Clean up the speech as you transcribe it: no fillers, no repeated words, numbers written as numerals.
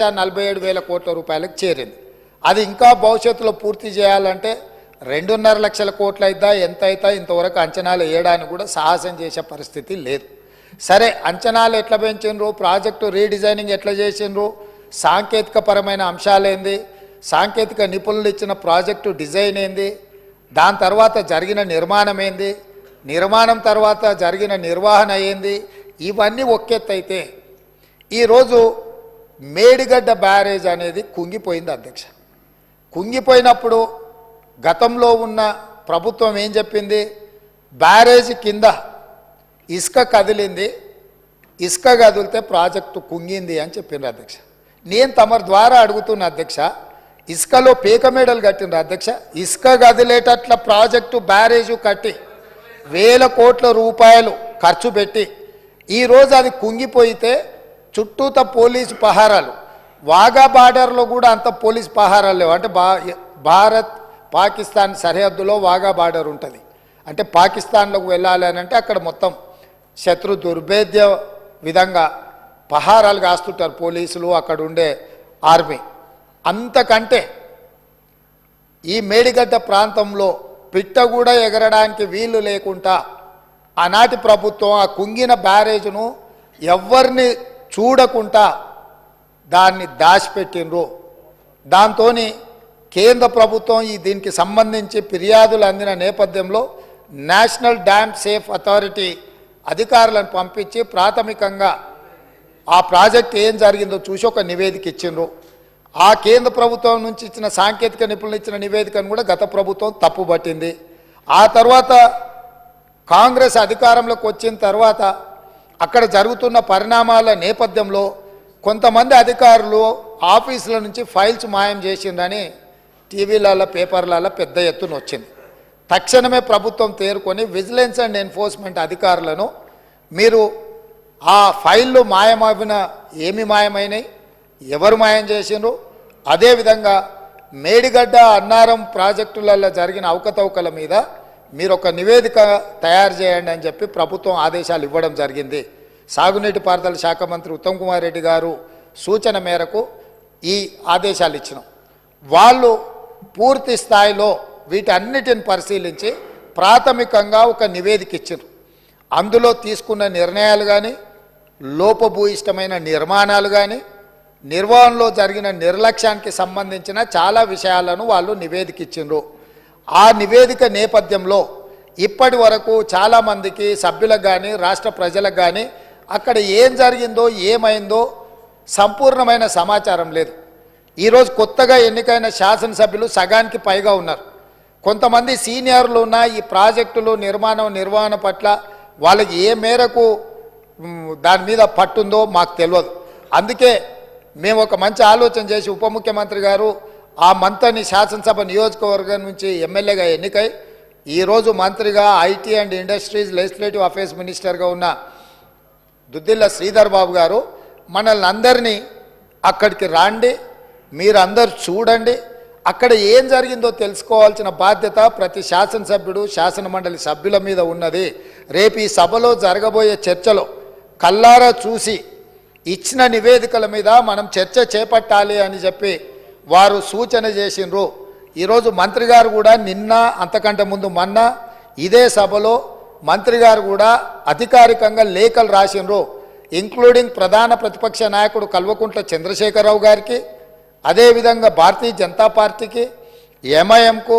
47,000 కోట్ల రూపాయలకు చేరింది. అది ఇంకా భవిష్యత్తులో పూర్తి చేయాలంటే 2.5 లక్షల కోట్లు అయిద్దా ఎంత అయితా ఇంతవరకు అంచనాలు వేయడానికి కూడా సాహసం చేసే పరిస్థితి లేదు. సరే, అంచనాలు ఎట్లా పెంచిండ్రు, ప్రాజెక్టు రీడిజైనింగ్ ఎట్లా చేసిండ్రు, సాంకేతిక పరమైన అంశాలేంది, సాంకేతిక నిపుణులు ఇచ్చిన ప్రాజెక్టు డిజైన్ ఏంది, దాని తర్వాత జరిగిన నిర్మాణం ఏంది, నిర్మాణం తర్వాత జరిగిన నిర్వహణ ఏంది, ఇవన్నీ ఒక్కెత్తైతే ఈరోజు మేడిగడ్డ బ్యారేజ్ అనేది కుంగిపోయింది అధ్యక్ష. కుంగిపోయినప్పుడు గతంలో ఉన్న ప్రభుత్వం ఏం చెప్పింది, బ్యారేజ్ కింద ఇసుక కదిలింది, ఇసుక కదిలితే ప్రాజెక్టు కుంగింది అని చెప్పిండ్రు అధ్యక్ష. నేను తమరి ద్వారా అడుగుతున్న అధ్యక్ష, ఇసుకలో పేక మేడలు కట్టిండ్రు అధ్యక్ష. ఇసుక కదిలేటట్ల ప్రాజెక్టు బ్యారేజు కట్టి 1,000 కోట్ల రూపాయలు ఖర్చు పెట్టి ఈరోజు అది కుంగిపోయితే చుట్టూత పోలీసు పహారాలు, వాఘా బార్డర్లో కూడా అంత పోలీసు పహారాలు లేవు. అంటే భారత్ పాకిస్తాన్ సరిహద్దులో వాఘా బార్డర్ ఉంటుంది. అంటే పాకిస్తాన్లోకి వెళ్ళాలి అని అంటే అక్కడ మొత్తం శత్రు దుర్భేద్య విధంగా పహారాలు కాస్తుంటారు పోలీసులు, అక్కడ ఉండే ఆర్మీ. అంతకంటే ఈ మేడిగడ్డ ప్రాంతంలో పిట్ట కూడా ఎగరడానికి వీలు లేకుండా ఆనాటి ప్రభుత్వం ఆ కుంగిన బ్యారేజ్ను ఎవరిని చూడకుండా దాన్ని దాచిపెట్టినరు. దాంతో కేంద్ర ప్రభుత్వం దీనికి సంబంధించి ఫిర్యాదులు అందిన నేపథ్యంలో నేషనల్ డ్యామ్ సేఫ్ అథారిటీ అధికారులను పంపించి ప్రాథమికంగా ఆ ప్రాజెక్ట్ ఏం జరిగిందో చూసి ఒక నివేదిక ఇచ్చిండ్రు. ఆ కేంద్ర ప్రభుత్వం నుంచి ఇచ్చిన సాంకేతిక నిపుణులు ఇచ్చిన నివేదికను కూడా గత ప్రభుత్వం తప్పుపట్టింది. ఆ తర్వాత కాంగ్రెస్ అధికారంలోకి వచ్చిన తర్వాత అక్కడ జరుగుతున్న పరిణామాల నేపథ్యంలో కొంతమంది అధికారులు ఆఫీసుల నుంచి ఫైల్స్ మాయం చేసిందని టీవీలలో పేపర్లలో పెద్ద ఎత్తున వచ్చింది. తక్షణమే ప్రభుత్వం తేరుకొని విజిలెన్స్ అండ్ ఎన్ఫోర్స్మెంట్ అధికారులను మీరు ఆ ఫైళ్ళు మాయమవిన ఏమి మాయమైనాయి, ఎవరు మాయం చేసిండ్రు, అదేవిధంగా మేడిగడ్డ అన్నారం ప్రాజెక్టులలో జరిగిన అవకతవకల మీద మీరు ఒక నివేదిక తయారు చేయండి అని చెప్పి ప్రభుత్వం ఆదేశాలు ఇవ్వడం జరిగింది. సాగునీటి పారుదల శాఖ మంత్రి ఉత్తమ్ కుమార్ రెడ్డి గారు సూచన మేరకు ఈ ఆదేశాలు ఇచ్చినాం. వాళ్ళు పూర్తి స్థాయిలో వీటన్నిటిని పరిశీలించి ప్రాథమికంగా ఒక నివేదిక ఇచ్చారు. అందులో తీసుకున్న నిర్ణయాలు కానీ, లోపభూయిష్టమైన నిర్మాణాలు కానీ, నిర్వహణలో జరిగిన నిర్లక్ష్యానికి సంబంధించిన చాలా విషయాలను వాళ్ళు నివేదిక ఇచ్చిండ్రు. ఆ నివేదిక నేపథ్యంలో ఇప్పటి వరకు చాలామందికి సభ్యులకు కానీ రాష్ట్ర ప్రజలకు కానీ అక్కడ ఏం జరిగిందో ఏమైందో సంపూర్ణమైన సమాచారం లేదు. ఈరోజు కొత్తగా ఎన్నికైన శాసనసభ్యులు సగానికి పైగా ఉన్నారు. కొంతమంది సీనియర్లు ఉన్న ఈ ప్రాజెక్టులు నిర్వహణ పట్ల వాళ్ళకి ఏ మేరకు దాని మీద పట్టుందో మాకు తెలియదు. అందుకే మేము ఒక మంచి ఆలోచన చేసి ఉప ముఖ్యమంత్రి గారు ఆ మంత్రిని శాసనసభ నియోజకవర్గం నుంచి ఎమ్మెల్యేగా ఎన్నికై ఈరోజు మంత్రిగా IT and industries legislative affairs మినిస్టర్గా ఉన్న దుద్దిల్ల శ్రీధర్ బాబు గారు మనల్ని అందరినీ అక్కడికి రాండి, మీరందరూ చూడండి, అక్కడ ఏం జరిగిందో తెలుసుకోవాల్సిన బాధ్యత ప్రతి శాసనసభ్యుడు శాసనమండలి సభ్యుల మీద ఉన్నది. రేపు ఈ సభలో జరగబోయే చర్చలో కల్లారా చూసి ఇచ్చిన నివేదికల మీద మనం చర్చ చేపట్టాలి అని చెప్పి వారు సూచన చేసిండ్రు. ఈరోజు మంత్రి గారు కూడా నిన్న అంతకంటే ముందు మొన్న ఇదే సభలో మంత్రి గారు కూడా అధికారికంగా లేఖలు రాసిండ్రు. ఇంక్లూడింగ్ ప్రధాన ప్రతిపక్ష నాయకుడు కల్వకుంట్ల చంద్రశేఖరరావు గారికి, అదేవిధంగా భారతీయ జనతా పార్టీకి, ఎంఐఎంకు,